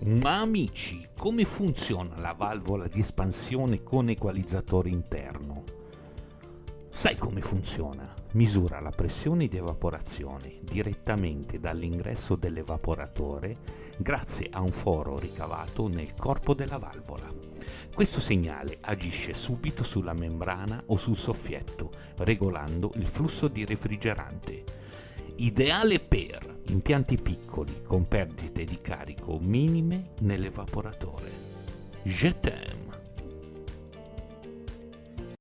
Ma amici, come funziona la valvola di espansione con equalizzatore interno? Sai come funziona? Misura la pressione di evaporazione direttamente dall'ingresso dell'evaporatore grazie a un foro ricavato nel corpo della valvola. Questo segnale agisce subito sulla membrana o sul soffietto, regolando il flusso di refrigerante. Ideale per impianti piccoli con perdite di carico minime nell'evaporatore. Je t'aime.